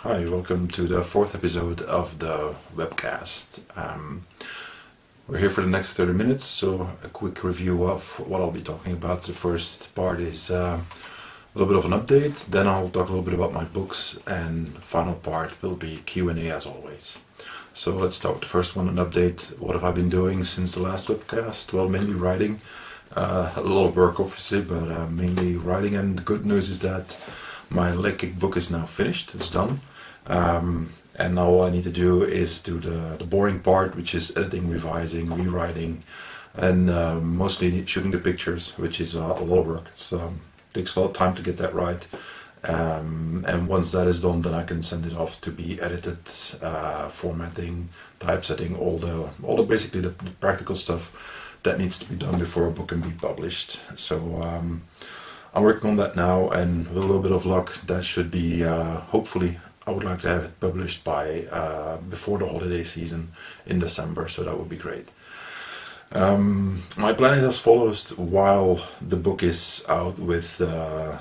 Hi, welcome to the fourth episode of the Webcast. We're here for the next 30 minutes, so a quick review of what I'll be talking about. The first part is a little bit of an update, then I'll talk a little bit about my books, and the final part will be Q&A as always. So let's start with the first one, an update. What have I been doing since the last Webcast? Well, mainly writing. A lot of work obviously, but mainly writing, and the good news is that my leg kick book is now finished, it's done. And now all I need to do is do the boring part, which is editing, revising, rewriting, and mostly shooting the pictures, which is a lot of work. It takes a lot of time to get that right. And once that is done, then I can send it off to be edited, formatting, typesetting, all the basically the practical stuff that needs to be done before a book can be published. So I'm working on that now, and with a little bit of luck, that should be hopefully. I would like to have it published by before the holiday season in December, so that would be great. My plan is as follows: while the book is out with the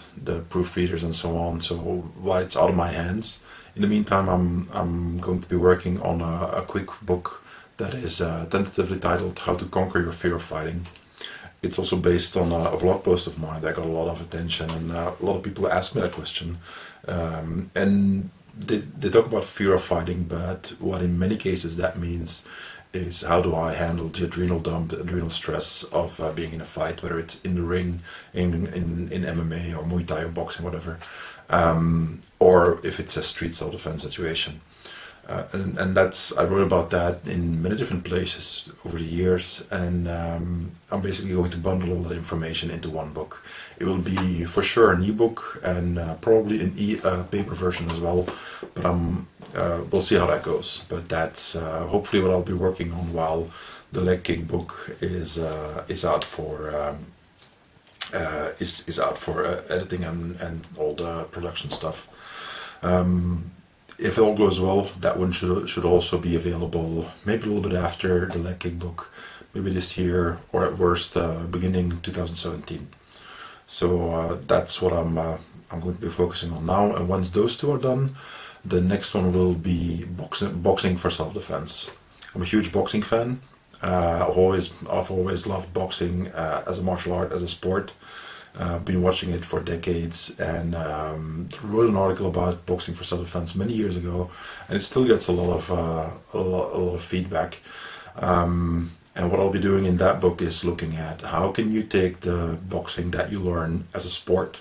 proofreaders and so on, so while it's out of my hands, in the meantime, I'm going to be working on a quick book that is tentatively titled "How to Conquer Your Fear of Fighting." It's also based on a blog post of mine that got a lot of attention, and a lot of people ask me that question. And they talk about fear of fighting, but what in many cases that means is how do I handle the adrenal dump, the adrenal stress of being in a fight, whether it's in the ring, in MMA or Muay Thai or boxing, whatever, or if it's a street self-defense situation. And that's, I wrote about that in many different places over the years, and I'm basically going to bundle all that information into one book. It will be for sure an ebook and probably an paper version as well, but we'll see how that goes. But that's hopefully what I'll be working on while the leg kick book is out for editing and all the production stuff. If all goes well, that one should also be available maybe a little bit after the leg kick book, maybe this year, or at worst beginning 2017. So that's what I'm going to be focusing on now. And once those two are done, the next one will be boxing for self-defense. I'm a huge boxing fan. I've always loved boxing as a martial art, as a sport. Been watching it for decades, and wrote an article about boxing for self-defense many years ago, and it still gets a lot of feedback. And what I'll be doing in that book is looking at how can you take the boxing that you learn as a sport,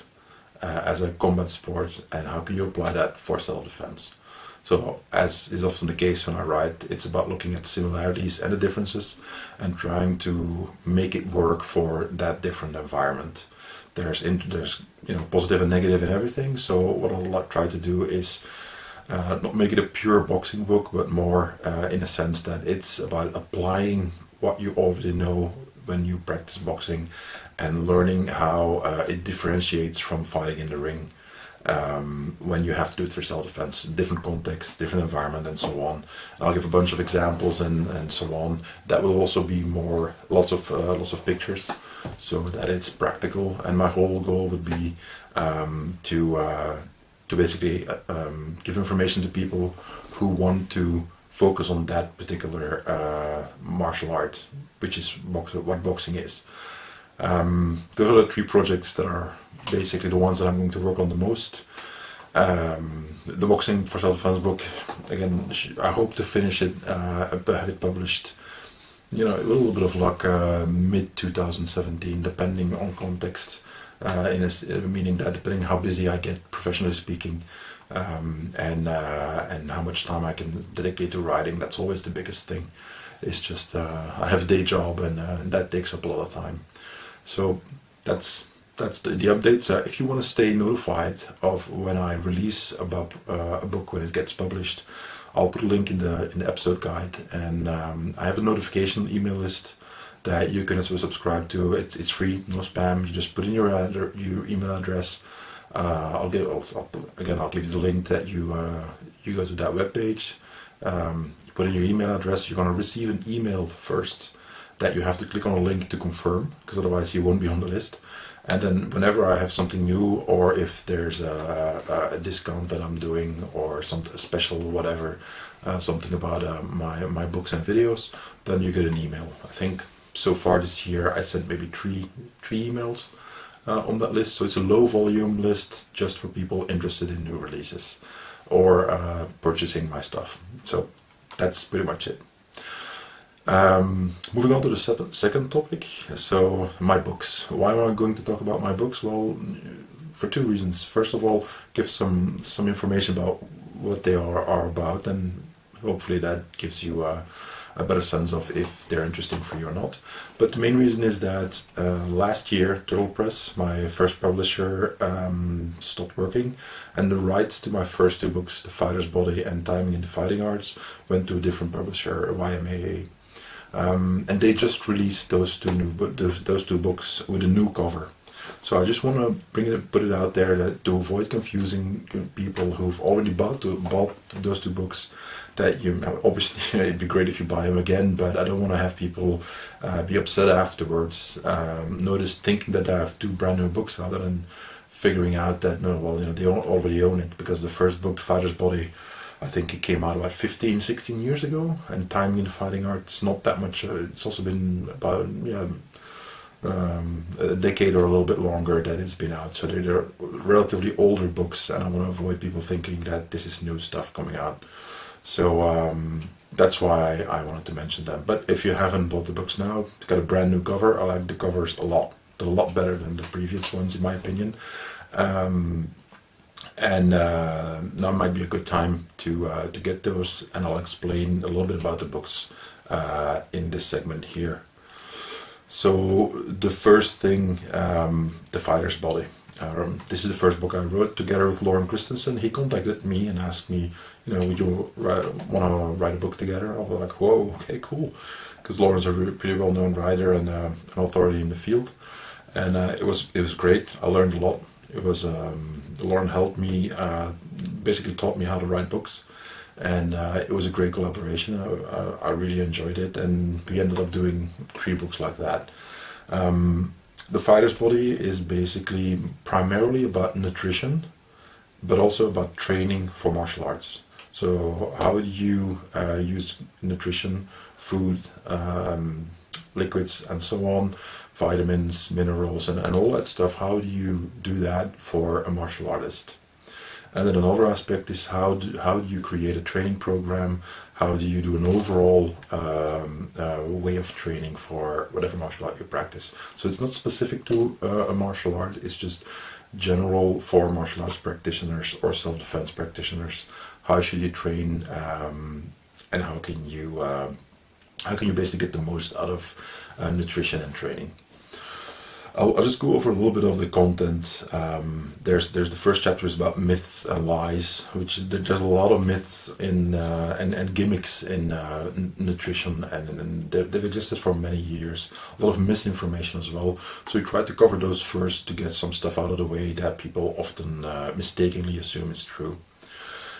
as a combat sport, and how can you apply that for self-defense. So, as is often the case when I write, it's about looking at the similarities and the differences and trying to make it work for that different environment. There's positive and negative in everything, so what I'll try to do is not make it a pure boxing book, but more in a sense that it's about applying what you already know when you practice boxing and learning how it differentiates from fighting in the ring when you have to do it for self-defense, different context, different environment, and so on. I'll give a bunch of examples and so on. That will also be lots of pictures, so that it's practical. And my whole goal would be to basically give information to people who want to focus on that particular martial art, which is what boxing is. Those are the three projects that are basically the ones that I'm going to work on the most. The boxing for self-defense book, again, I hope to finish it, have it published, with a little bit of luck, mid 2017, depending on context, meaning that depending on how busy I get, professionally speaking, and how much time I can dedicate to writing. That's always the biggest thing. It's just I have a day job, and that takes up a lot of time. So that's the updates. If you want to stay notified of when I release a book when it gets published, I'll put a link in the episode guide, and I have a notification email list that you can also subscribe to. It's free, no spam. You just put in your email address. I'll give you the link that you go to that webpage. You put in your email address. You're going to receive an email first that you have to click on a link to confirm, because otherwise you won't be on the list. And then whenever I have something new, or if there's a discount that I'm doing, or something special, whatever, something about my books and videos, then you get an email. I think so far this year I sent maybe three emails on that list. So it's a low volume list just for people interested in new releases or purchasing my stuff. So that's pretty much it. Moving on to the second topic, so my books. Why am I going to talk about my books? Well, for two reasons. First of all, give some information about what they are about, and hopefully that gives you a better sense of if they're interesting for you or not. But the main reason is that last year, Turtle Press, my first publisher, stopped working, and the rights to my first two books, The Fighter's Body and Timing in the Fighting Arts, went to a different publisher, YMAA. And they just released those two books with a new cover. So I just want to put it out there that to avoid confusing people who've already bought those two books, that obviously it'd be great if you buy them again, but I don't want to have people be upset afterwards. Thinking that I have two brand new books out and figuring out that they already own it, because the first book, Fighter's Body, I think it came out about 15, 16 years ago, and Timing in the Fighting Arts, not that much. It's also been about a decade or a little bit longer that it's been out. So they're relatively older books, and I want to avoid people thinking that this is new stuff coming out. So that's why I wanted to mention them. But if you haven't bought the books now, it's got a brand new cover. I like the covers a lot. They're a lot better than the previous ones, in my opinion. And now might be a good time to get those, and I'll explain a little bit about the books in this segment here. So the first thing, The Fighter's Body. This is the first book I wrote together with Lauren Christensen. He contacted me and asked me, would you want to write a book together? I was like, whoa, okay, cool, because Lauren's a pretty well-known writer and an authority in the field, and it was great. I learned a lot. It was Lauren helped me, basically taught me how to write books, and it was a great collaboration. I really enjoyed it, and we ended up doing 3 books like that. The Fighter's Body is basically primarily about nutrition, but also about training for martial arts. So how do you use nutrition, food, liquids, and so on, vitamins, minerals, and all that stuff. How do you do that for a martial artist? And then another aspect is how do you create a training program? How do you do an overall way of training for whatever martial art you practice? So it's not specific to a martial art, it's just general for martial arts practitioners or self-defense practitioners. How should you train, and how can you basically get the most out of nutrition and training? I'll just go over a little bit of the content. There's the first chapter is about myths and lies, which there's a lot of myths in and gimmicks in nutrition, and they've existed for many years. A lot of misinformation as well. So we tried to cover those first to get some stuff out of the way that people often mistakenly assume is true.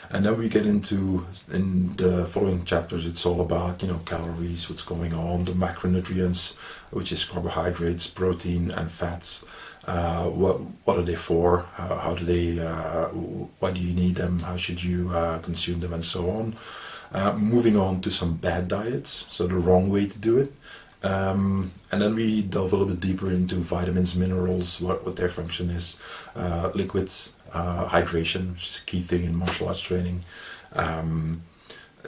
And then we get into, in the following chapters, it's all about, calories, what's going on, the macronutrients, which is carbohydrates, protein, and fats. What are they for? How do they? Why do you need them? How should you consume them, and so on. Moving on to some bad diets, so the wrong way to do it. And then we delve a little bit deeper into vitamins, minerals, what their function is, liquids, hydration, which is a key thing in martial arts training.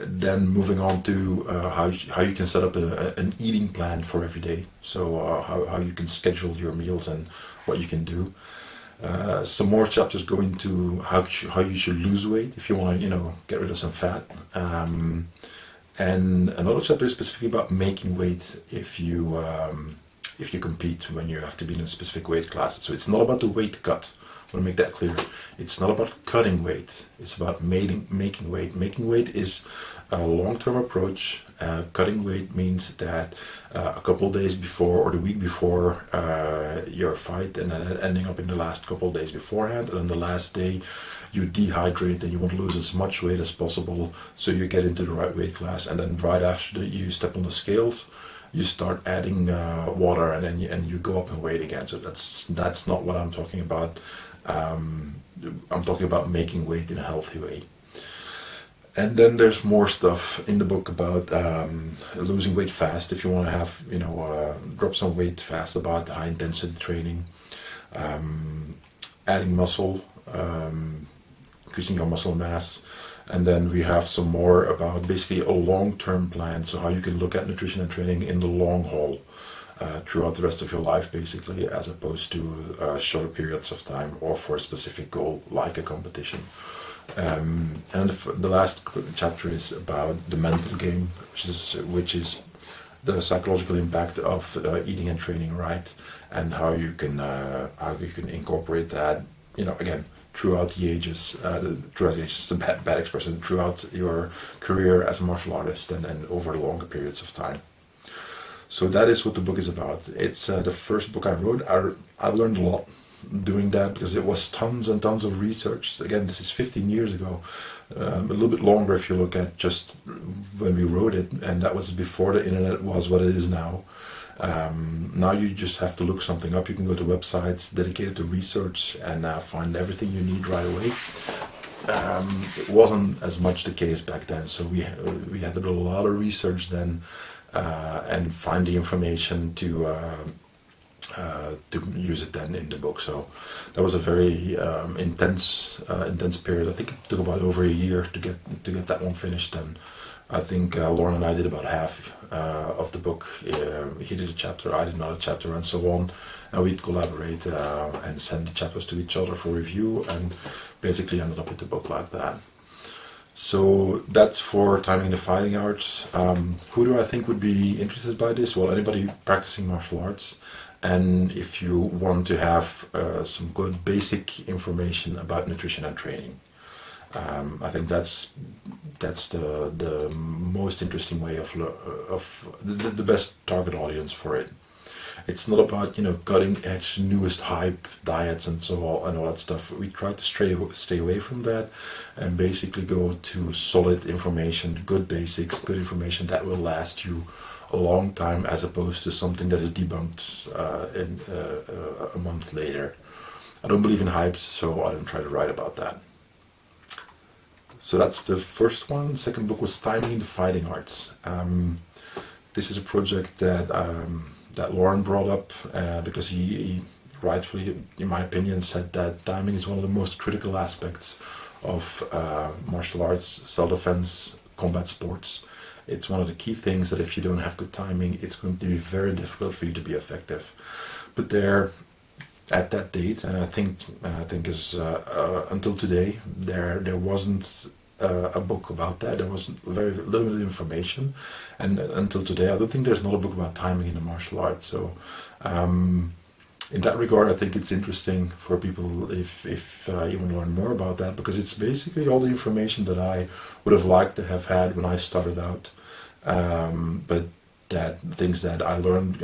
Then moving on to how you can set up an eating plan for every day. So how you can schedule your meals and what you can do. Some more chapters go into how you should lose weight if you want to get rid of some fat. And another chapter is specifically about making weight if you compete, when you have to be in a specific weight class. So it's not about the weight cut. I want to make that clear. It's not about cutting weight. It's about making weight. Making weight is a long-term approach. Cutting weight means that a couple of days before or the week before your fight, and then ending up in the last couple of days beforehand, and on the last day you dehydrate and you want to lose as much weight as possible so you get into the right weight class, and then right after you step on the scales, you start adding water, and then you go up in weight again. So that's not what I'm talking about. I'm talking about making weight in a healthy way. And then there's more stuff in the book about losing weight fast. If you want to have, drop some weight fast, about high intensity training, adding muscle, increasing your muscle mass. And then we have some more about basically a long-term plan, so how you can look at nutrition and training in the long haul throughout the rest of your life, basically, as opposed to shorter periods of time or for a specific goal like a competition. And the last chapter is about the mental game, which is the psychological impact of eating and training right, and how you can incorporate that, again, throughout the ages, is a bad expression, throughout your career as a martial artist, and over longer periods of time. So that is what the book is about. It's the first book I wrote. I learned a lot doing that, because it was tons and tons of research. Again, this is 15 years ago, a little bit longer if you look at just when we wrote it, and that was before the internet was what it is now. Now you just have to look something up. You can go to websites dedicated to research and find everything you need right away. It wasn't as much the case back then, so we had to do a lot of research then, and find the information to use it then in the book. So that was a very intense period. I think it took about over a year to get that one finished, and I think Lauren and I did about half of the book. He did a chapter, I did another chapter, and so on, and we'd collaborate and send the chapters to each other for review, and basically ended up with the book like that. So that's for timing the fighting arts. Who do I think would be interested by this? Well, anybody practicing martial arts, and if you want to have some good basic information about nutrition and training. I think that's the most interesting way of the best target audience for it. It's not about cutting edge, newest hype diets and so on and all that stuff. We try to stay away from that, and basically go to solid information, good basics, good information that will last you a long time, as opposed to something that is debunked in a month later. I don't believe in hypes, so I don't try to write about that. So that's the first one. The second book was Timing the Fighting Arts. This is a project that Lauren brought up because he rightfully, in my opinion, said that timing is one of the most critical aspects of martial arts, self-defense, combat sports. It's one of the key things that if you don't have good timing, it's going to be very difficult for you to be effective. But there, at that date, and I think is until today, there wasn't a book about that. There was very limited information, and until today, I don't think there's not a book about timing in the martial arts. So, in that regard, I think it's interesting for people if you want to learn more about that, because it's basically all the information that I would have liked to have had when I started out, but that things that I learned,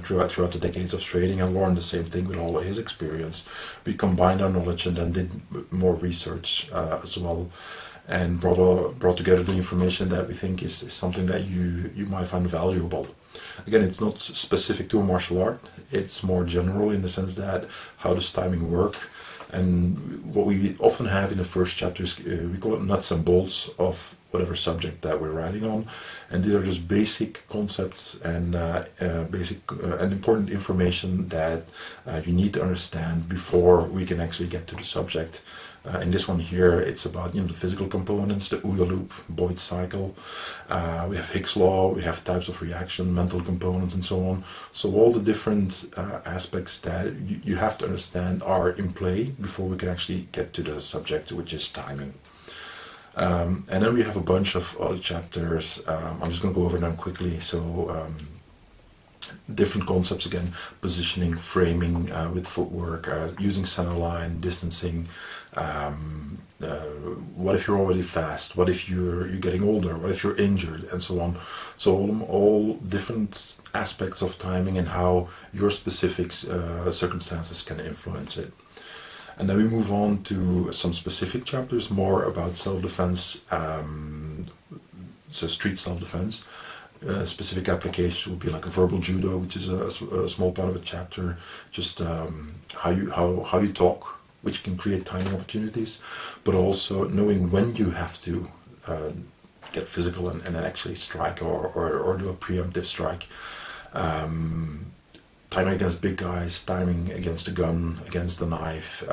throughout the decades of training. And Lauren, the same thing with all of his experience. We combined our knowledge and then did more research as well, and brought together the information that we think is something that you might find valuable. Again, it's not specific to a martial art. It's more general in the sense that how does timing work? And what we often have in the first chapters, we call it nuts and bolts of whatever subject that we're writing on, and these are just basic concepts and basic and important information that you need to understand before we can actually get to the subject. In this one here, it's about the physical components, the OODA loop, Boyd's cycle. We have Hicks law, we have types of reaction, mental components, and so on. So all the different aspects that you have to understand are in play before we can actually get to the subject, which is timing. And then we have a bunch of other chapters. I'm just going to go over them quickly. So different concepts again: positioning, framing with footwork, using center line, distancing. What if you're already fast? What if you're getting older? What if you're injured? And so on. So all different aspects of timing and how your specific circumstances can influence it. And then we move on to some specific chapters, more about self-defense, so street self-defense. specific applications would be like a verbal judo, which is a small part of a chapter, just how you talk, which can create timing opportunities, but also knowing when you have to get physical and actually strike or do a preemptive strike. Timing against big guys, timing against a gun, against a knife,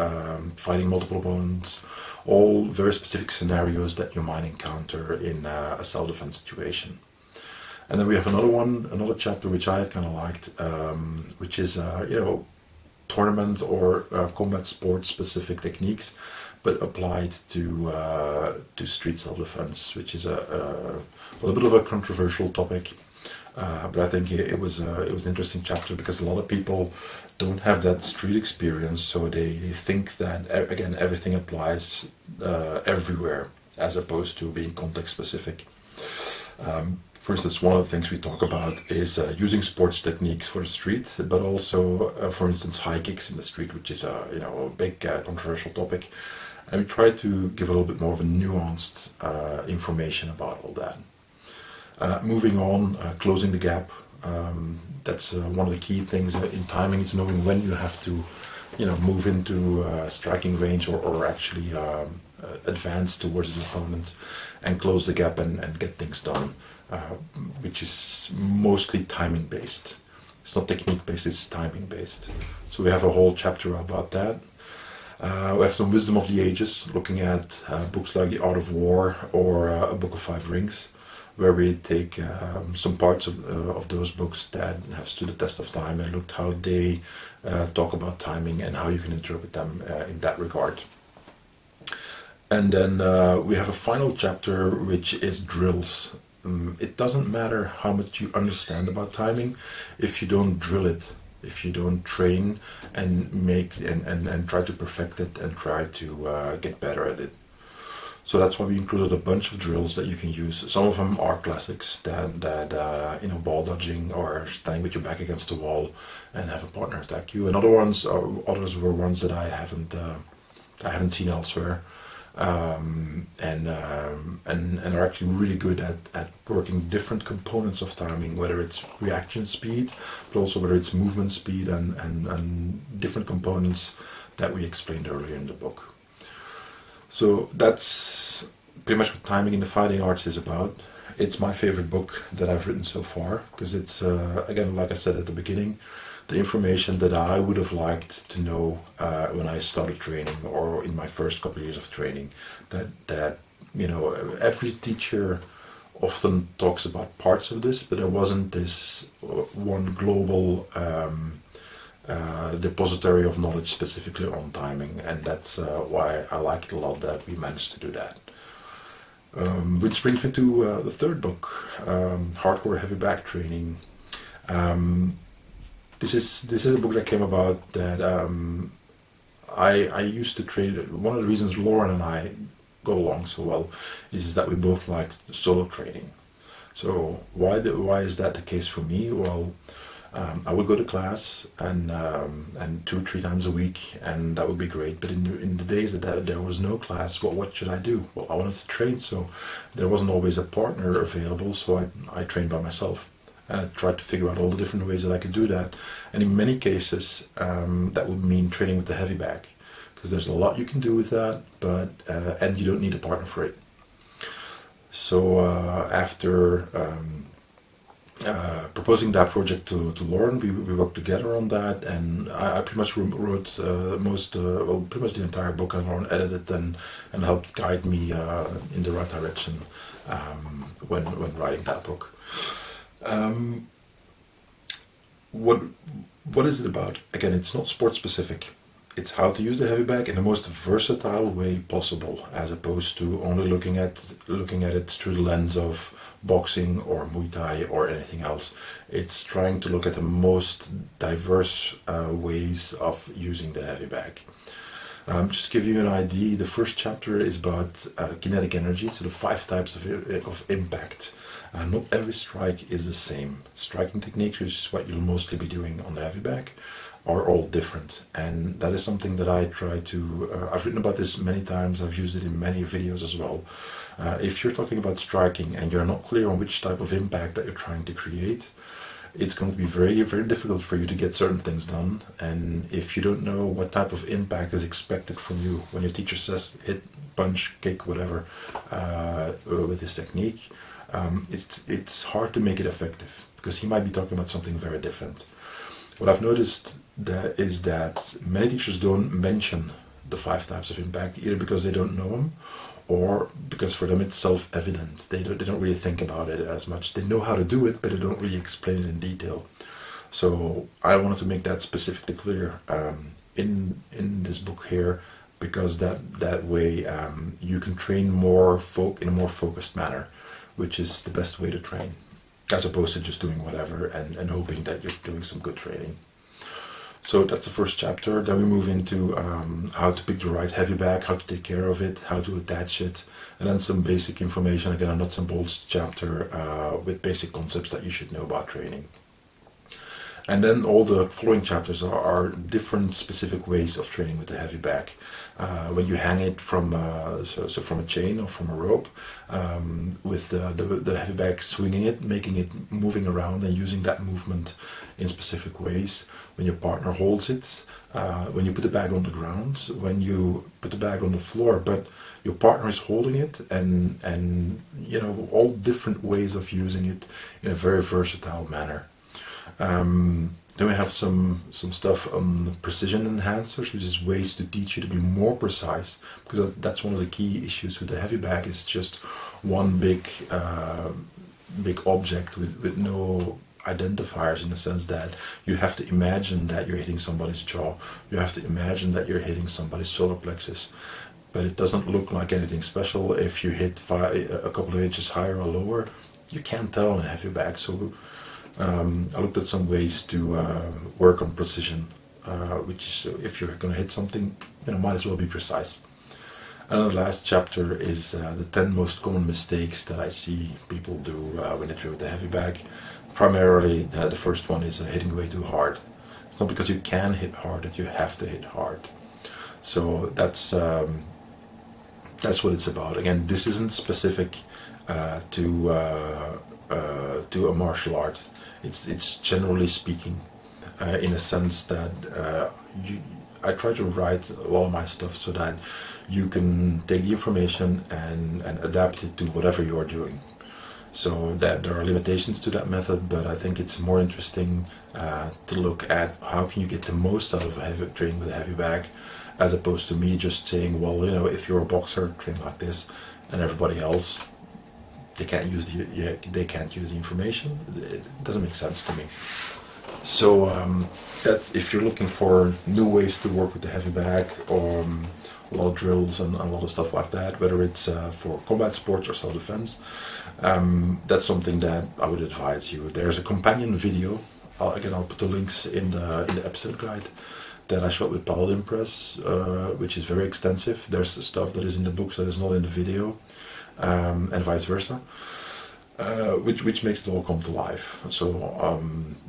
fighting multiple opponents, all very specific scenarios that you might encounter in a self-defense situation. And then we have another chapter which I kind of liked, which is tournament or combat sports specific techniques, but applied to street self-defense, which is a little bit of a controversial topic. But I think it was an interesting chapter because a lot of people don't have that street experience, so they think that again everything applies everywhere as opposed to being context specific. For instance, one of the things we talk about is using sports techniques for the street, but also, for instance, high kicks in the street, which is a big controversial topic, and we try to give a little bit more of a nuanced information about all that. Moving on, closing the gap. That's one of the key things in timing. Is knowing when you have to, move into striking range or actually advance towards the opponent and close the gap and get things done, which is mostly timing based. It's not technique based, it's timing based. So we have a whole chapter about that. We have some wisdom of the ages, looking at books like The Art of War or A Book of Five Rings, where we take some parts of those books that have stood the test of time and looked how they talk about timing and how you can interpret them in that regard. And then we have a final chapter which is drills. It doesn't matter how much you understand about timing if you don't drill it, if you don't train and make and try to perfect it and try to get better at it. So that's why we included a bunch of drills that you can use. Some of them are classics that ball dodging or standing with your back against the wall and have a partner attack you. And others were ones that I haven't seen elsewhere, and are actually really good at working different components of timing, whether it's reaction speed, but also whether it's movement speed and different components that we explained earlier in the book. So that's pretty much what Timing in the Fighting Arts is about. It's my favorite book that I've written so far because it's, again, like I said at the beginning, the information that I would have liked to know when I started training or in my first couple of years of training. That every teacher often talks about parts of this, but there wasn't this one global depository of knowledge specifically on timing, and that's why I like it a lot that we managed to do that. Which brings me to the third book, Hardcore Heavy Back Training. This is a book that came about that I used to train. One of the reasons Lauren and I got along so well is that we both liked solo training. So why is that the case for me? Well, I would go to class and 2 or 3 times a week, and that would be great. But in the days that there was no class, what should I do? Well, I wanted to train, so there wasn't always a partner available, so I trained by myself. And I tried to figure out all the different ways that I could do that. And in many cases, that would mean training with the heavy bag, because there's a lot you can do with that, but and you don't need a partner for it. So after proposing that project to Lauren, we worked together on that, and I pretty much wrote pretty much the entire book, and Lauren edited and helped guide me in the right direction when writing that book. What is it about? Again, it's not sport specific. It's how to use the heavy bag in the most versatile way possible, as opposed to only looking at it through the lens of boxing or Muay Thai or anything else. It's trying to look at the most diverse ways of using the heavy bag. Just to give you an idea, the first chapter is about kinetic energy, so the 5 types of impact. Not every strike is the same. Striking techniques, which is what you'll mostly be doing on the heavy bag, are all different, and that is something that I try to. I've written about this many times. I've used it in many videos as well. If you're talking about striking and you're not clear on which type of impact that you're trying to create, it's going to be very, very difficult for you to get certain things done. And if you don't know what type of impact is expected from you when your teacher says hit, punch, kick, whatever, with this technique, it's hard to make it effective because he might be talking about something very different. What I've noticed is that many teachers don't mention the 5 types of impact, either because they don't know them or because for them it's self-evident. They don't really think about it as much. They know how to do it, but they don't really explain it in detail. So I wanted to make that specifically clear in this book here, because that way you can train in a more focused manner, which is the best way to train, as opposed to just doing whatever and hoping that you're doing some good training. So that's the first chapter. Then we move into how to pick the right heavy bag, how to take care of it, how to attach it, and then some basic information, again a nuts and bolts chapter with basic concepts that you should know about training. And then all the following chapters are different specific ways of training with the heavy bag. When you hang it from from a chain or from a rope, with the heavy bag, swinging it, making it moving around and using that movement in specific ways. When your partner holds it, when you put the bag on the ground, when you put the bag on the floor, but your partner is holding it, and all different ways of using it in a very versatile manner. Then we have some stuff on precision enhancers, which is ways to teach you to be more precise, because that's one of the key issues with the heavy bag. Is just one big object with no identifiers, in the sense that you have to imagine that you're hitting somebody's jaw, you have to imagine that you're hitting somebody's solar plexus, but it doesn't look like anything special. If you hit a couple of inches higher or lower, you can't tell on a heavy bag. So I looked at some ways to work on precision, which is, if you're going to hit something, might as well be precise. And the last chapter is the 10 most common mistakes that I see people do when they train with the heavy bag. Primarily, the first one is hitting way too hard. It's not because you can hit hard that you have to hit hard. So that's what it's about. Again, this isn't specific to a martial art. It's generally speaking, in a sense that I try to write a lot of my stuff so that you can take the information and adapt it to whatever you're doing. So that there are limitations to that method, but I think it's more interesting to look at how can you get the most out of training with a heavy bag, as opposed to me just saying, well, if you're a boxer, train like this, and everybody else, they can't use the information. It doesn't make sense to me. So that's if you're looking for new ways to work with the heavy bag, or a lot of drills and a lot of stuff like that, whether it's for combat sports or self-defense, that's something that I would advise you. There's a companion video. I'll put the links in the episode guide that I shot with Paladin Press, which is very extensive. There's stuff that is in the books that is not in the video, and vice versa, which makes it all come to life. So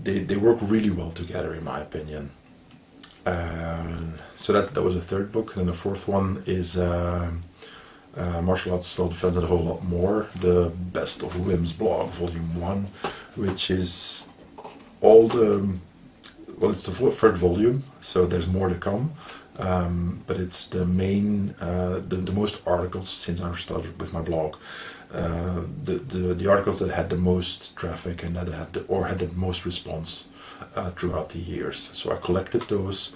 they work really well together, in my opinion. So that was the third book, and the fourth one is Martial Arts Self-Defense and a Whole Lot More, the Best of Wim's Blog, Volume 1, which is it's the third volume, so there's more to come, but it's the main, the most articles since I started with my blog, the articles that had the most traffic and that had the most response throughout the years. So I collected those,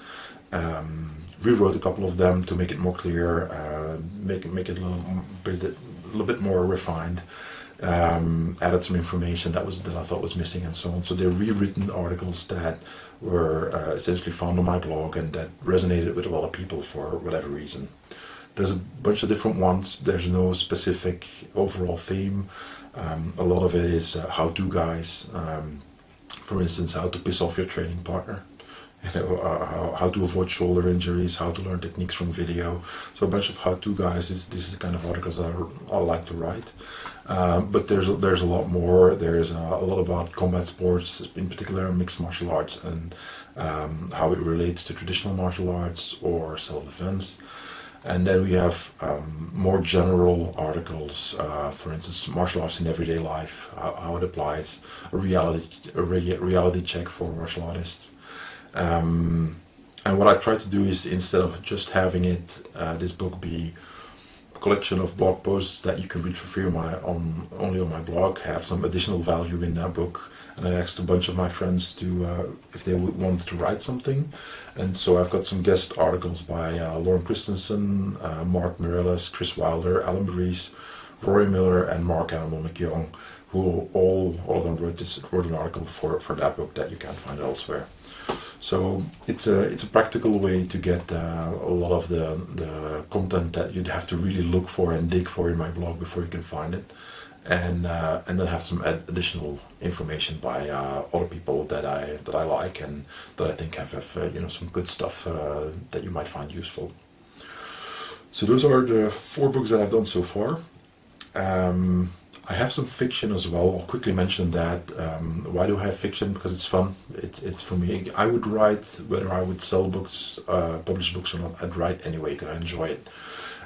rewrote a couple of them to make it more clear, make it a little bit more refined, added some information that I thought was missing, and so on. So they're rewritten articles that were essentially found on my blog and that resonated with a lot of people for whatever reason. There's a bunch of different ones. There's no specific overall theme. A lot of it is how-to guys. For instance, how to piss off your training partner. how to avoid shoulder injuries, how to learn techniques from video. So a bunch of how-to guys. This is the kind of articles that I like to write. But there's a lot more. There's a lot about combat sports, in particular mixed martial arts, and how it relates to traditional martial arts or self-defense. And then we have more general articles, for instance, martial arts in everyday life, how it applies, a reality check for martial artists. And what I try to do is, instead of just having this book be a collection of blog posts that you can read for free only on my blog, have some additional value in that book. And I asked a bunch of my friends to if they would want to write something, and so I've got some guest articles by Lauren Christensen, Mark Mireles, Chris Wilder, Alan Breeze, Rory Miller, and Mark Animal McYoung, who all of them wrote an article for that book that you can't find elsewhere. So it's a practical way to get a lot of the content that you'd have to really look for and dig for in my blog before you can find it, and then have some additional information by other people that I like and that I think have some good stuff that you might find useful. So those are the 4 books that I've done so far. I have some fiction as well. I'll quickly mention that. Why do I have fiction? Because it's fun. It's for me. I would write whether I would sell books, publish books or not. I'd write anyway because I enjoy it.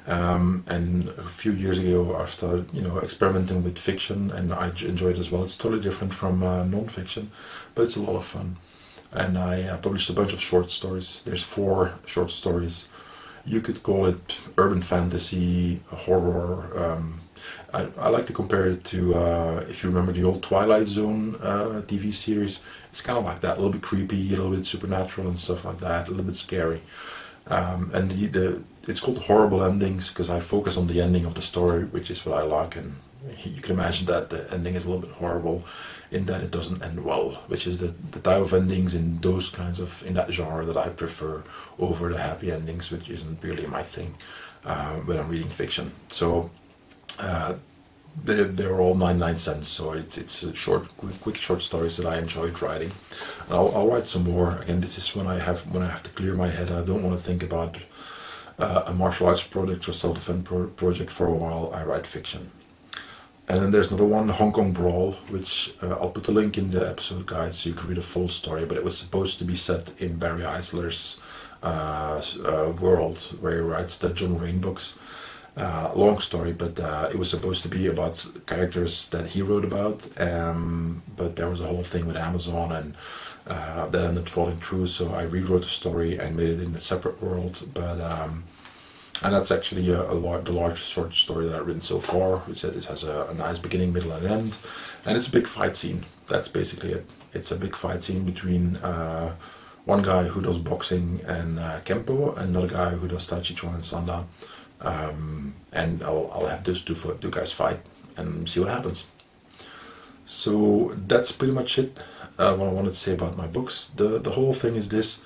And a few years ago, I started, experimenting with fiction, and I enjoy it as well. It's totally different from non-fiction, but it's a lot of fun. And I published a bunch of short stories. There's 4 short stories. You could call it urban fantasy, horror. I like to compare it to, if you remember the old Twilight Zone TV series, it's kind of like that, a little bit creepy, a little bit supernatural and stuff like that, a little bit scary. And it's called horrible endings because I focus on the ending of the story, which is what I like, and you can imagine that the ending is a little bit horrible in that it doesn't end well, which is the type of endings in that genre that I prefer over the happy endings, which isn't really my thing when I'm reading fiction. So they're all 99 cents, so it's a quick short stories that I enjoyed writing. And I'll write some more. Again, this is when I have to clear my head. I don't want to think about a martial arts project or self-defense project for a while. I write fiction. And then there's another one, Hong Kong Brawl, which I'll put a link in the episode guide so you can read a full story. But it was supposed to be set in Barry Eisler's world, where he writes the John Rain books. Long story, but it was supposed to be about characters that he wrote about, but there was a whole thing with Amazon, and that ended up falling through, so I rewrote the story and made it in a separate world. But and that's actually the largest short story that I've written so far. It has a nice beginning, middle, and end, and it's a big fight scene. That's basically it. It's a big fight scene between one guy who does boxing and Kempo, and another guy who does Tai Chi Chuan and Sanda. And I'll have those two guys fight and see what happens. So that's pretty much it. What I wanted to say about my books. The whole thing is this.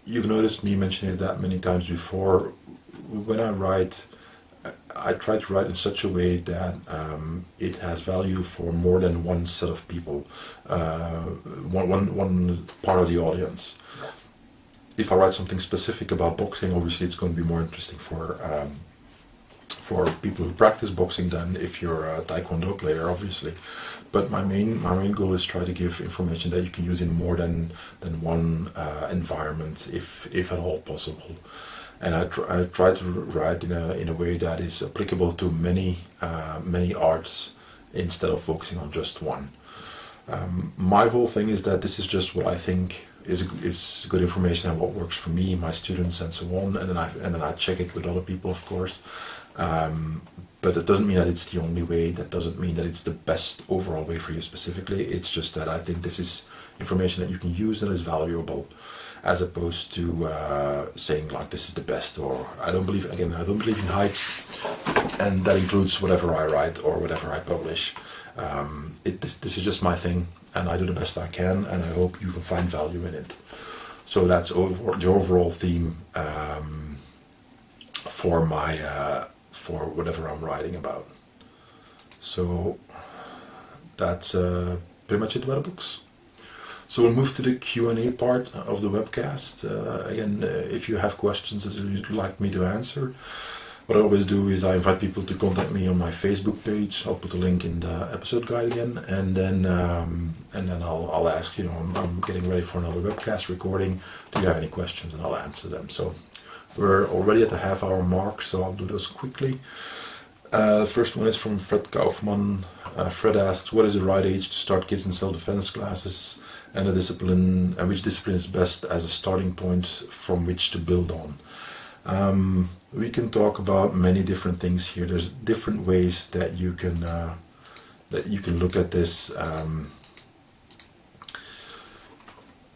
You've noticed me mentioning that many times before. When I write, I try to write in such a way that it has value for more than one set of people, one part of the audience. If I write something specific about boxing, obviously it's going to be more interesting for people who practice boxing than if you're a taekwondo player, obviously. But my main goal is try to give information that you can use in more than one environment, if at all possible. And I try to write in a way that is applicable to many arts instead of focusing on just one. My whole thing is that this is just what I think is good information and what works for me, my students, and so on. And then I check it with other people, of course. But it doesn't mean that it's the only way. That doesn't mean that it's the best overall way for you specifically. It's just that I think this is information that you can use and is valuable, as opposed to saying like this is the best, or I don't believe in hypes, and that includes whatever I write or whatever I publish. This is just my thing, and I do the best I can, and I hope you can find value in it. So that's the overall theme for whatever I'm writing about. So that's pretty much it about the books. So we'll move to the Q&A part of the webcast. Again, if you have questions that you'd like me to answer, what I always do is I invite people to contact me on my Facebook page. I'll put a link in the episode guide again, and then I'll ask. I'm getting ready for another webcast recording. Do you have any questions? And I'll answer them. So we're already at the half-hour mark, so I'll do those quickly. The first one is from Fred Kaufman. Fred asks, what is the right age to start kids in self-defense classes, and which discipline is best as a starting point from which to build on? We can talk about many different things here. There's different ways that you can look at this.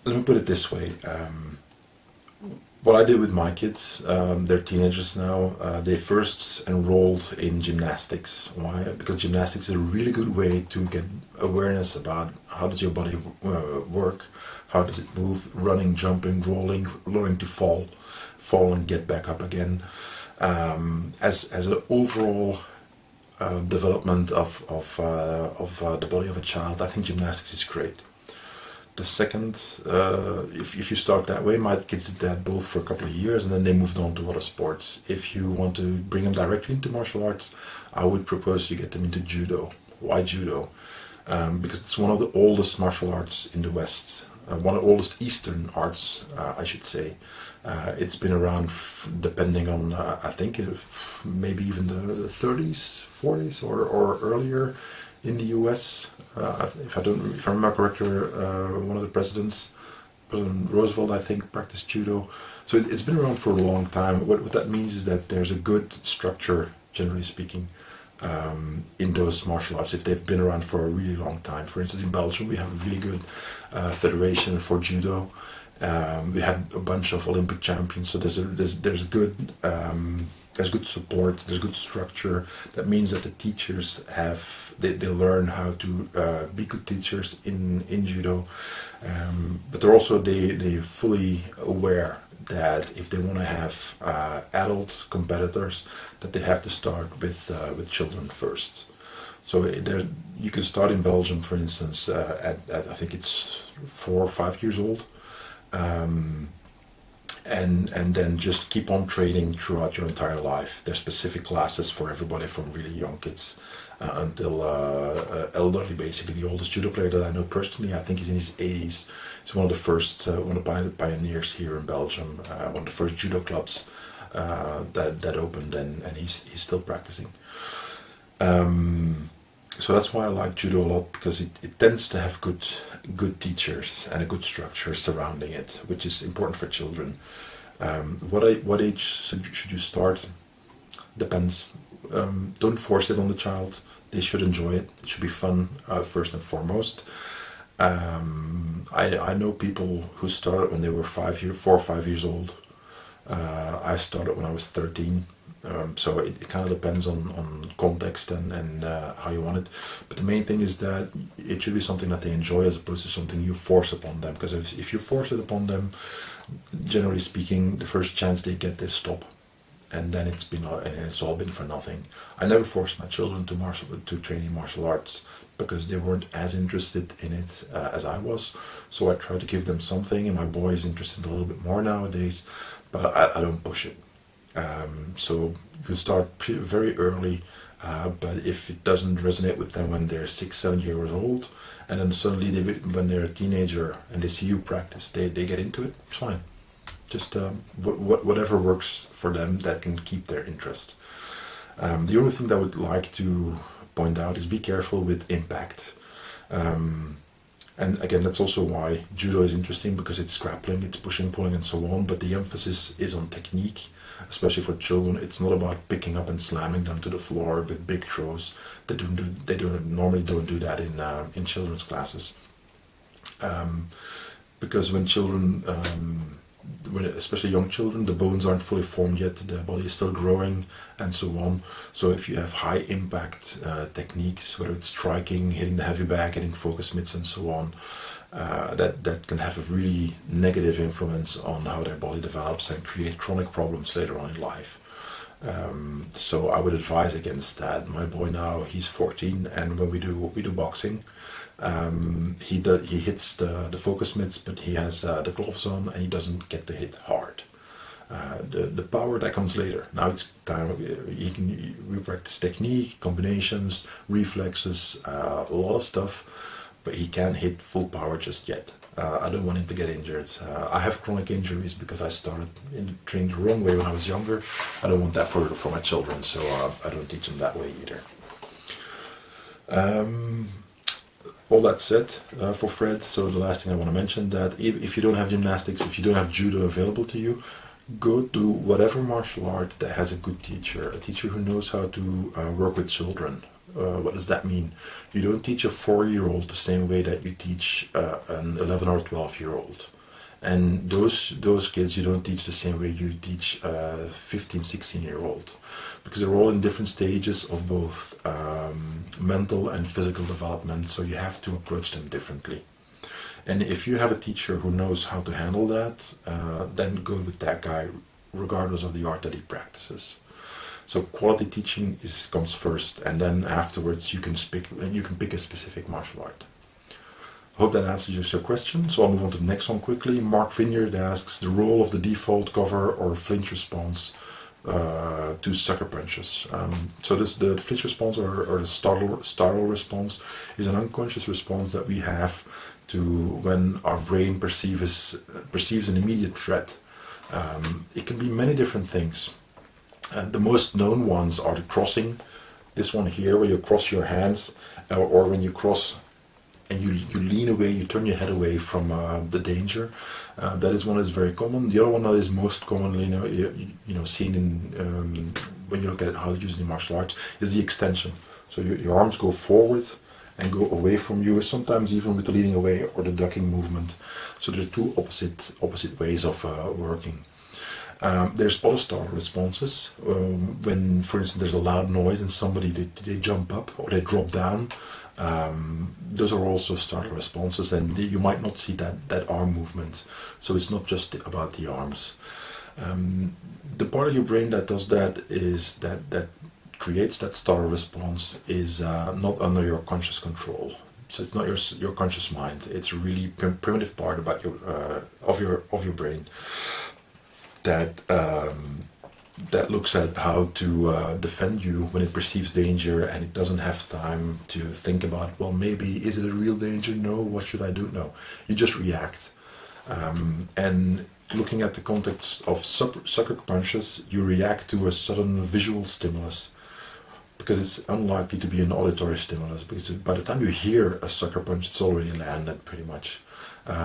Let me put it this way. What I did with my kids, they're teenagers now, they first enrolled in gymnastics. Why? Because gymnastics is a really good way to get awareness about how does your body work, how does it move, running, jumping, rolling, learning to fall and get back up again. As an overall development of the body of a child, I think gymnastics is great. The second, if you start that way, my kids did that both for a couple of years and then they moved on to other sports. If you want to bring them directly into martial arts, I would propose you get them into judo. Why judo? Because it's one of the oldest martial arts in the West, one of the oldest Eastern arts, I should say. It's been around, depending on, I think, maybe even the 30s, 40s, or earlier in the U.S. If I remember correctly, one of the presidents, President Roosevelt, I think, practiced judo. So it's been around for a long time. What that means is that there's a good structure, generally speaking, in those martial arts, if they've been around for a really long time. For instance, in Belgium, we have a really good federation for judo. We had a bunch of Olympic champions, so there's good support, there's good structure. That means that the teachers they learn how to be good teachers in judo, but they're also they fully aware that if they want to have adult competitors, that they have to start with children first. So you can start in Belgium, for instance, at I think it's 4 or 5 years old. And then just keep on training throughout your entire life. There's specific classes for everybody from really young kids until elderly, basically. The oldest judo player that I know personally, I think he's in his 80s. He's one of the first, one of the pioneers here in Belgium, one of the first judo clubs that opened, and he's still practicing. So that's why I like judo a lot, because it tends to have good teachers and a good structure surrounding it, which is important for children. What age should you start? Depends. Don't force it on the child. They should enjoy it. It should be fun, first and foremost. I know people who started when they were 4 or 5 years old. I started when I was 13. So it kind of depends on context and how you want it. But the main thing is that it should be something that they enjoy, as opposed to something you force upon them. Because if you force it upon them, generally speaking, the first chance they get, they stop. And then it's all been for nothing. I never forced my children to train in martial arts, because they weren't as interested in it as I was. So I try to give them something, and my boy is interested a little bit more nowadays, but I don't push it. So you can start very early, but if it doesn't resonate with them when they're 6, 7 years old, and then suddenly when they're a teenager and they see you practice, they get into it, it's fine. Just whatever works for them that can keep their interest. The only thing that I would like to point out is be careful with impact. And again, that's also why judo is interesting, because it's grappling, it's pushing, pulling, and so on, but the emphasis is on technique, especially for children. It's not about picking up and slamming them to the floor with big throws. They normally don't do that in children's classes, because when children, especially young children, the bones aren't fully formed yet, the body is still growing, and so on. So if you have high impact techniques, whether it's striking, hitting the heavy bag, hitting focus mitts, and so on, that can have a really negative influence on how their body develops and create chronic problems later on in life. So I would advise against that. My boy now, he's 14, and when we do boxing, He hits the focus mitts, but he has the gloves on and he doesn't get the hit hard. The power that comes later. Now it's time. We practice technique, combinations, reflexes, a lot of stuff, but he can't hit full power just yet. I don't want him to get injured. I have chronic injuries because I started training the wrong way when I was younger. I don't want that for my children, so I don't teach them that way either. All that said, for Fred, so the last thing I want to mention, that if you don't have gymnastics, if you don't have judo available to you, go to whatever martial art that has a good teacher, a teacher who knows how to work with children. What does that mean? You don't teach a 4-year-old the same way that you teach an 11 or 12-year-old. And those kids you don't teach the same way you teach a 15, 16-year-old. Because they're all in different stages of both mental and physical development, so you have to approach them differently. And if you have a teacher who knows how to handle that, then go with that guy, regardless of the art that he practices. So quality teaching comes first, and then afterwards you can pick a specific martial art. I hope that answers your question. So I'll move on to the next one quickly. Mark Vineyard asks the role of the default cover or flinch response to sucker punches. So the flinch response or the startle response is an unconscious response that we have to when our brain perceives an immediate threat. It can be many different things. The most known ones are the crossing. This one here, where you cross your hands, or when you cross and you lean away, you turn your head away from the danger. That is one that is very common. The other one that is most commonly seen in when you look at how to use it in martial arts is the extension. So your arms go forward and go away from you, sometimes even with the leaning away or the ducking movement. So there are two opposite ways of working. There's other startle responses. When, for instance, there's a loud noise and somebody they jump up or they drop down. Those are also startle responses, and you might not see that arm movement. So it's not just about the arms. The part of your brain that does that is that creates that startle response is not under your conscious control. So it's not your conscious mind. It's a really primitive part about of your brain that looks at how to defend you when it perceives danger, and it doesn't have time to think about, well, maybe is it a real danger? No. What should I do? No. You just react. And looking at the context of sucker punches, you react to a sudden visual stimulus, because it's unlikely to be an auditory stimulus, because by the time you hear a sucker punch, it's already landed pretty much.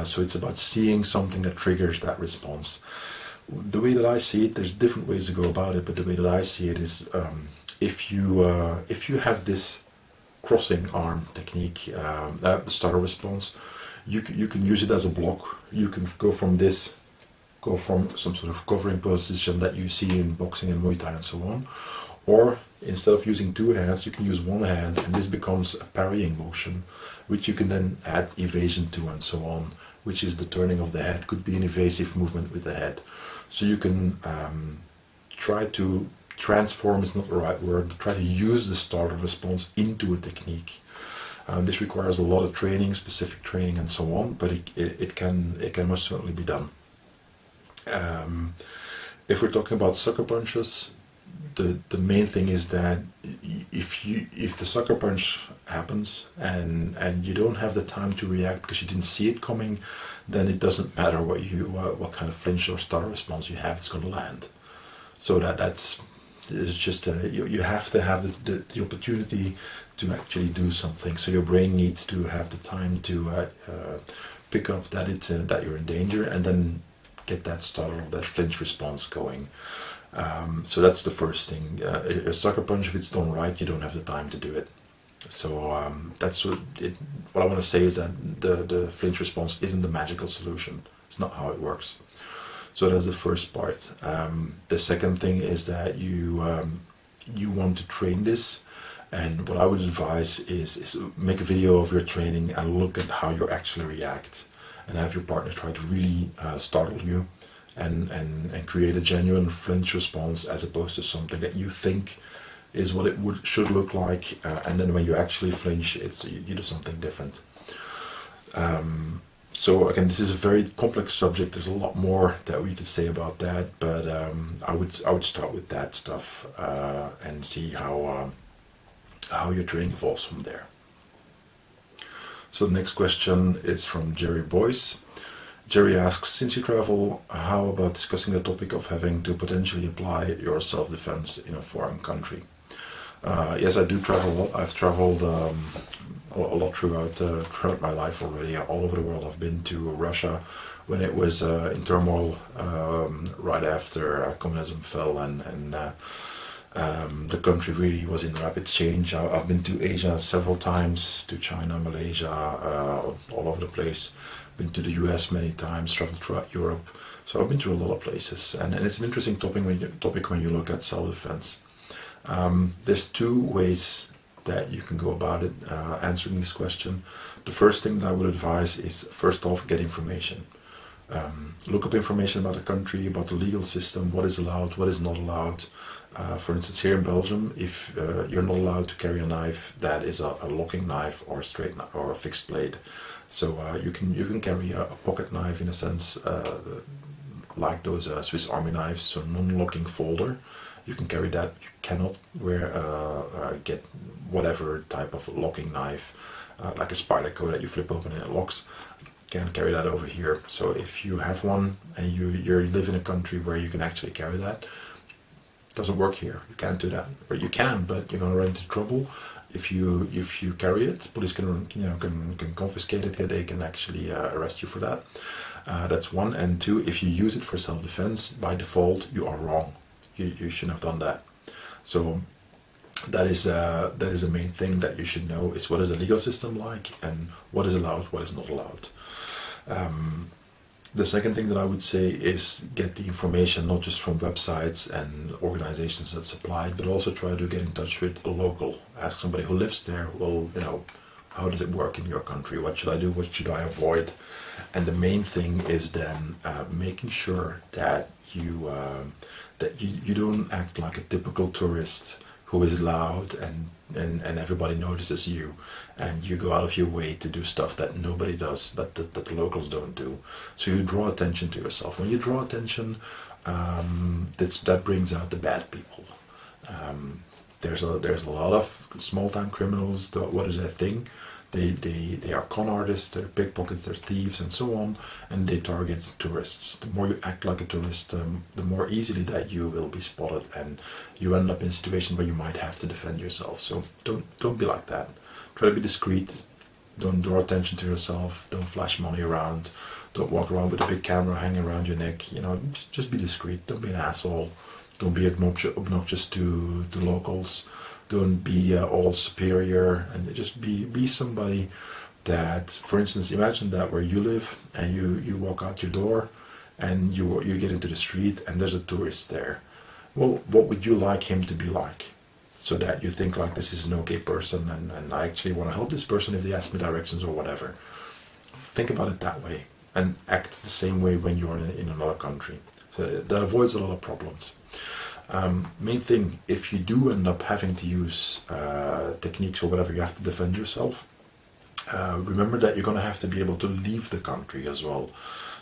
So it's about seeing something that triggers that response. The way that I see it, there's different ways to go about it, but the way that I see it is if you have this crossing arm technique, the startle response, you can use it as a block. You can go from some sort of covering position that you see in boxing and Muay Thai and so on, or instead of using two hands, you can use one hand, and this becomes a parrying motion, which you can then add evasion to and so on, which is the turning of the head, could be an evasive movement with the head. So you can try to transform, is not the right word, try to use the startle response into a technique. This requires a lot of training, specific training and so on, but it can most certainly be done. If we're talking about sucker punches, the main thing is that if the sucker punch happens and you don't have the time to react because you didn't see it coming, then it doesn't matter what kind of flinch or startle response you have, it's going to land. So it's just you have to have the opportunity to actually do something. So your brain needs to have the time to pick up that that you're in danger, and then get that startle, that flinch response going. So that's the first thing. A sucker punch, if it's done right, you don't have the time to do it. So that's what I want to say is that the flinch response isn't the magical solution. It's not how it works. So that's the first part. The second thing is that you want to train this, and what I would advise is make a video of your training and look at how you actually react, and have your partner try to really startle you and create a genuine flinch response, as opposed to something that you think is what it should look like, and then when you actually flinch, you do something different. So again, this is a very complex subject. There's a lot more that we could say about that, but I would start with that stuff and see how your training evolves from there. So the next question is from Jerry Boyce. Jerry asks, since you travel, how about discussing the topic of having to potentially apply your self-defense in a foreign country? Yes, I do travel a lot. I've traveled a lot throughout my life already, all over the world. I've been to Russia when it was in turmoil right after communism fell, and the country really was in rapid change. I've been to Asia several times, to China, Malaysia, all over the place. Been to the US many times, traveled throughout Europe. So I've been to a lot of places, and it's an interesting topic when you look at self-defense. There's two ways that you can go about it, answering this question. The first thing that I would advise is, first off, get information. Look up information about the country, about the legal system, what is allowed, what is not allowed. For instance, here in Belgium, if you're not allowed to carry a knife that is a locking knife or a straight knife or a fixed blade. So you can carry a pocket knife in a sense, like those Swiss Army knives, so non-locking folder. You can carry that. You cannot get whatever type of locking knife, like a Spyderco that you flip open and it locks. You can't carry that over here. So if you have one and you live in a country where you can actually carry that, it doesn't work here. You can't do that. Or you can, but you're gonna run into trouble if you carry it. Police can confiscate it. They can actually arrest you for that. That's one. And two, if you use it for self-defense, by default you are wrong. You shouldn't have done that. So that is the main thing that you should know, is what is the legal system like and what is allowed, what is not allowed. The second thing that I would say is get the information not just from websites and organizations that supply it, but also try to get in touch with a local. Ask somebody who lives there, well, how does it work in your country? What should I do? What should I avoid? And the main thing is then making sure that you don't act like a typical tourist who is loud and everybody notices you, and you go out of your way to do stuff that nobody does, that the locals don't do. So you draw attention to yourself. When you draw attention, that brings out the bad people. There's a lot of small-time criminals. What is that thing? They are con artists, they're pickpockets, they're thieves, and so on, and they target tourists. The more you act like a tourist, the more easily that you will be spotted, and you end up in a situation where you might have to defend yourself. So don't be like that. Try to be discreet. Don't draw attention to yourself. Don't flash money around. Don't walk around with a big camera hanging around your neck. Just be discreet. Don't be an asshole. Don't be obnoxious to locals. Don't be all superior, and just be somebody that, for instance, imagine that where you live and you walk out your door and you get into the street and there's a tourist there. Well, what would you like him to be like? So that you think like, this is an okay person, and I actually want to help this person if they ask me directions or whatever. Think about it that way and act the same way when you're in another country. So that avoids a lot of problems. Main thing, if you do end up having to use techniques or whatever, you have to defend yourself. Remember that you're going to have to be able to leave the country as well.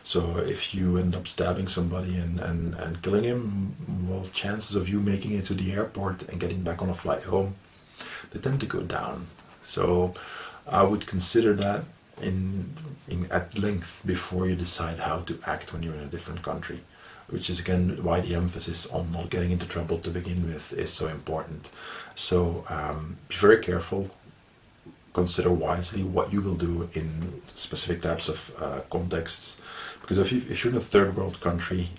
So if you end up stabbing somebody and killing him, well, chances of you making it to the airport and getting back on a flight home, they tend to go down. So I would consider that at length before you decide how to act when you're in a different country. Which is again why the emphasis on not getting into trouble to begin with is so important. So be very careful, consider wisely what you will do in specific types of contexts, because if you're in a third world country,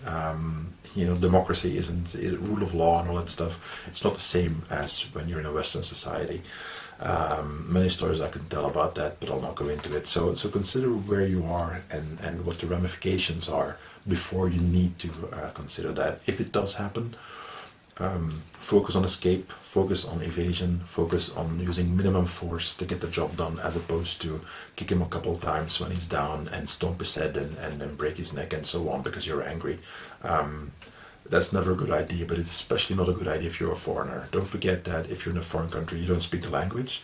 democracy isn't rule of law and all that stuff. It's not the same as when you're in a Western society. Many stories I can tell about that, but I'll not go into it. So consider where you are and what the ramifications are before you need to consider that. If it does happen, focus on escape, focus on evasion, focus on using minimum force to get the job done, as opposed to kick him a couple of times when he's down and stomp his head and break his neck and so on because you're angry. That's never a good idea, but it's especially not a good idea if you're a foreigner. Don't forget that if you're in a foreign country, you don't speak the language.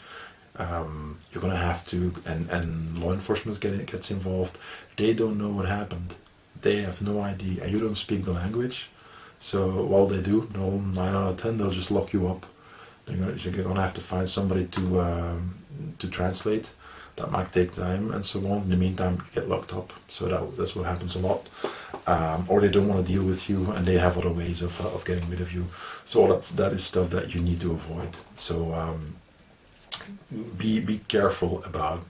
You're gonna have to, and law enforcement gets involved. They don't know what happened. They have no idea, and you don't speak the language. So while they do, no, 9 out of 10, they'll just lock you up. You're gonna have to find somebody to translate. That might take time and so on. In the meantime, you get locked up. So that's what happens a lot. Or they don't want to deal with you, and they have other ways of getting rid of you. So that is stuff that you need to avoid. So be careful about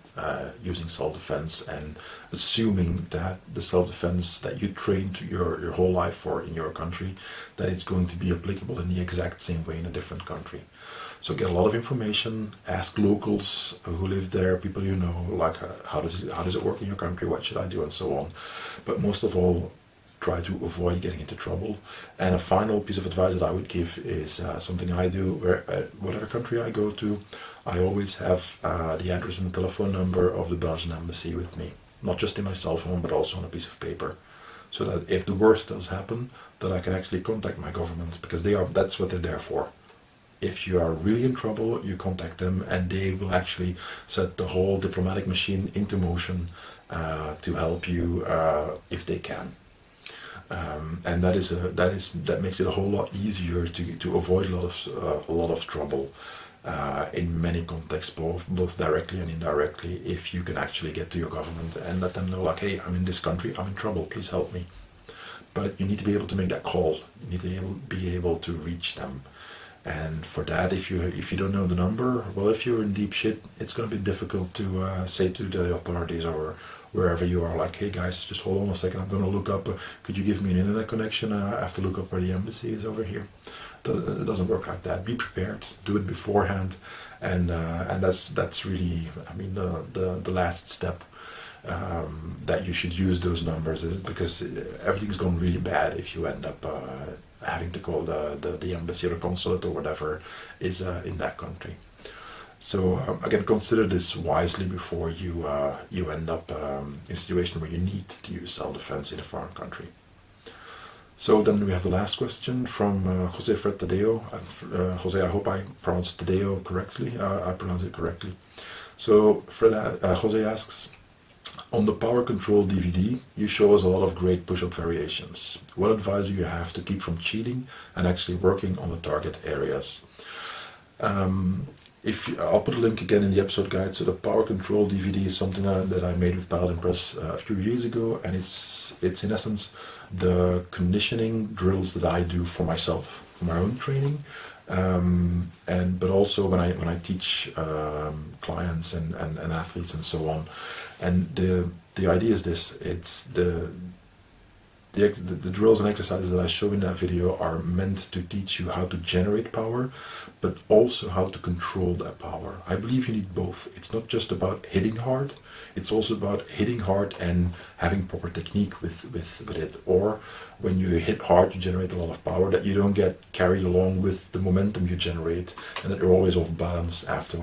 using self-defense and assuming that the self-defense that you trained your whole life for in your country, that it's going to be applicable in the exact same way in a different country. So get a lot of information, ask locals who live there, people you know, like how does it work in your country, what should I do, and so on. But most of all, try to avoid getting into trouble. And a final piece of advice that I would give is something I do where whatever country I go to, I always have the address and telephone number of the Belgian embassy with me, not just in my cell phone, but also on a piece of paper, so that if the worst does happen, that I can actually contact my government, because that's what they're there for. If you are really in trouble, you contact them, and they will actually set the whole diplomatic machine into motion to help you if they can. And that makes it a whole lot easier to avoid a lot of trouble in many contexts, both directly and indirectly, if you can actually get to your government and let them know, like, hey, I'm in this country, I'm in trouble, please help me. But you need to be able to make that call. You need to be able to reach them. And for that, if you don't know the number, well, if you're in deep shit, it's going to be difficult to say to the authorities or wherever you are, like, hey guys, just hold on a second, I'm going to look up, could you give me an internet connection? I have to look up where the embassy is over here. It doesn't work like that. Be prepared, do it beforehand, and that's really, I mean, the last step. That you should use those numbers, because everything's gone really bad if you end up having to call the embassy or the consulate or whatever is in that country. So again, consider this wisely before you end up in a situation where you need to use self-defense in a foreign country. So then we have the last question from Jose Fred Tadeo. Jose, I hope I pronounced Tadeo correctly. I pronounced it correctly. So Jose asks, on the Power Control DVD, you show us a lot of great push-up variations. What advice do you have to keep from cheating and actually working on the target areas? I'll put a link again in the episode guide. So the Power Control DVD is something that I made with Paladin Press a few years ago, and it's in essence the conditioning drills that I do for myself, for my own training, but also when I teach clients and athletes and so on. And the idea is this: it's the drills and exercises that I show in that video are meant to teach you how to generate power, but also how to control that power. I believe you need both. It's not just about hitting hard, it's also about hitting hard and having proper technique with it. Or when you hit hard, you generate a lot of power, that you don't get carried along with the momentum you generate, and that you're always off balance after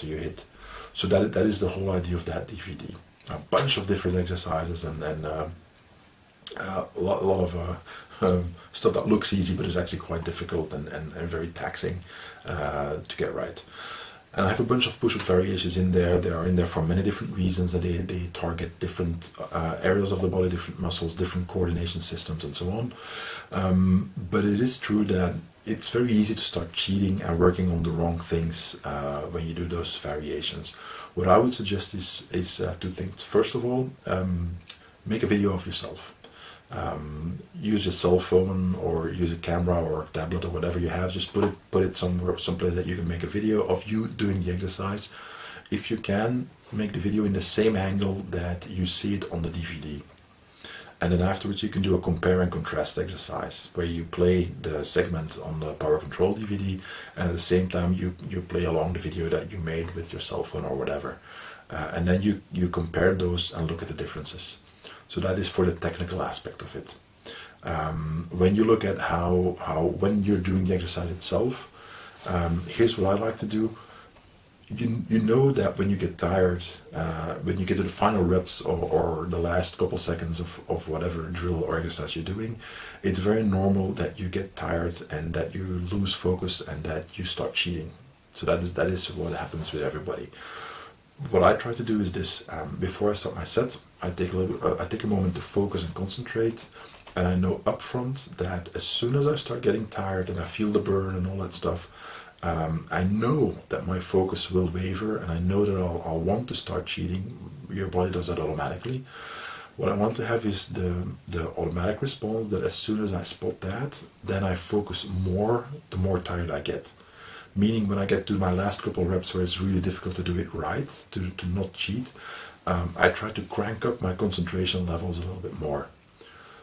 you hit. So that is the whole idea of that DVD. A bunch of different exercises and a lot of stuff that looks easy but is actually quite difficult and very taxing to get right. And I have a bunch of push-up variations in there. They are in there for many different reasons, and they target different areas of the body, different muscles, different coordination systems, and so on. But it is true that it's very easy to start cheating and working on the wrong things when you do those variations. What I would suggest is two things. First of all, make a video of yourself. Use your cell phone or use a camera or a tablet or whatever you have. Just put it someplace that you can make a video of you doing the exercise. If you can, make the video in the same angle that you see it on the DVD. And then afterwards you can do a compare and contrast exercise where you play the segment on the Power Control DVD, and at the same time you play along the video that you made with your cell phone or whatever. And then you compare those and look at the differences. So that is for the technical aspect of it. When you look at how when you're doing the exercise itself, here's what I like to do. You know that when you get tired, when you get to the final reps or the last couple seconds of whatever drill or exercise you're doing, it's very normal that you get tired and that you lose focus and that you start cheating. So that is what happens with everybody. What I try to do is this: before I start my set, I take a moment to focus and concentrate, and I know upfront that as soon as I start getting tired and I feel the burn and all that stuff, I know that my focus will waver, and I know that I'll want to start cheating. Your body does that automatically. What I want to have is the automatic response that as soon as I spot that, then I focus more the more tired I get. Meaning when I get to my last couple of reps where it's really difficult to do it right, to not cheat, I try to crank up my concentration levels a little bit more.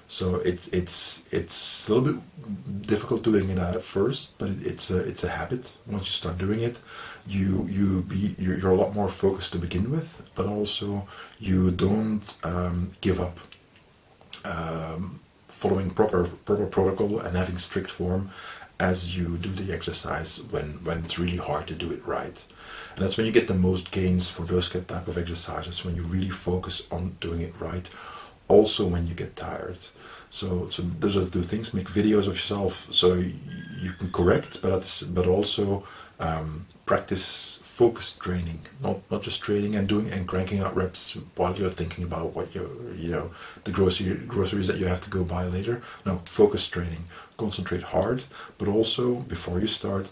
So it's a little bit difficult doing it at first, but it's a habit. Once you start doing it, you're a lot more focused to begin with, but also you don't give up following proper protocol and having strict form as you do the exercise when it's really hard to do it right. And that's when you get the most gains for those type of exercises, when you really focus on doing it right, also when you get tired. So those are the two things. Make videos of yourself so you can correct, but also practice focused training, not just training and doing and cranking out reps while you're thinking about what the groceries that you have to go buy later. No, focused training. Concentrate hard, but also before you start,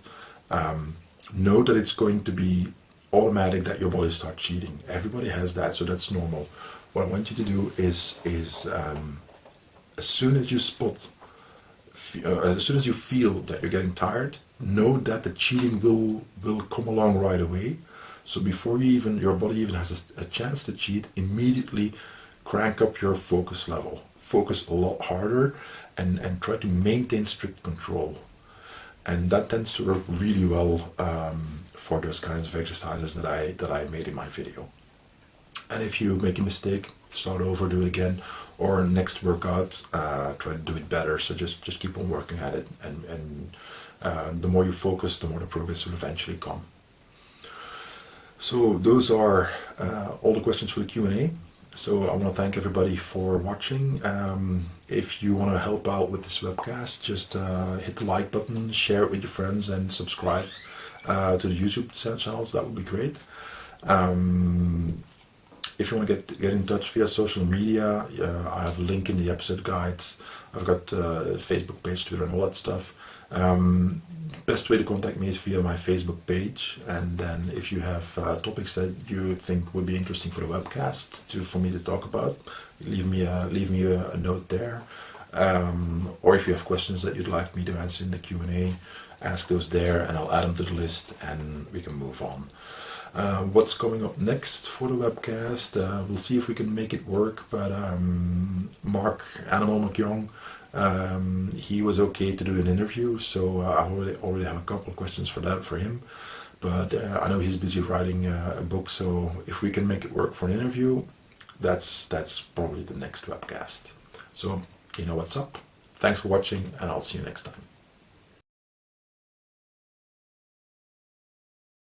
know that it's going to be automatic that your body starts cheating. Everybody has that, so that's normal. What I want you to do is as soon as you as soon as you feel that you're getting tired, know that the cheating will come along right away. So before your body even has a chance to cheat, immediately crank up your focus level. Focus a lot harder and try to maintain strict control. And that tends to work really well for those kinds of exercises that I made in my video. And if you make a mistake, start over, do it again, or next workout, try to do it better. So just keep on working at it, and the more you focus, the more the progress will eventually come. So those are all the questions for the Q&A. So I want to thank everybody for watching. If you want to help out with this webcast, just hit the like button, share it with your friends, and subscribe to the YouTube channels. That would be great. If you want to get in touch via social media, I have a link in the episode guides. I've got a Facebook page, Twitter, and all that stuff. Best way to contact me is via my Facebook page, and then if you have topics that you think would be interesting for the webcast for me to talk about, leave me a note there. Or if you have questions that you'd like me to answer in the Q&A, ask those there, and I'll add them to the list, and we can move on. What's coming up next for the webcast? We'll see if we can make it work, but Mark Animal McYoung, he was okay to do an interview, so I already have a couple of questions for him, but I know he's busy writing a book, so if we can make it work for an interview, that's probably the next webcast. So you know what's up. Thanks for watching, and I'll see you next time.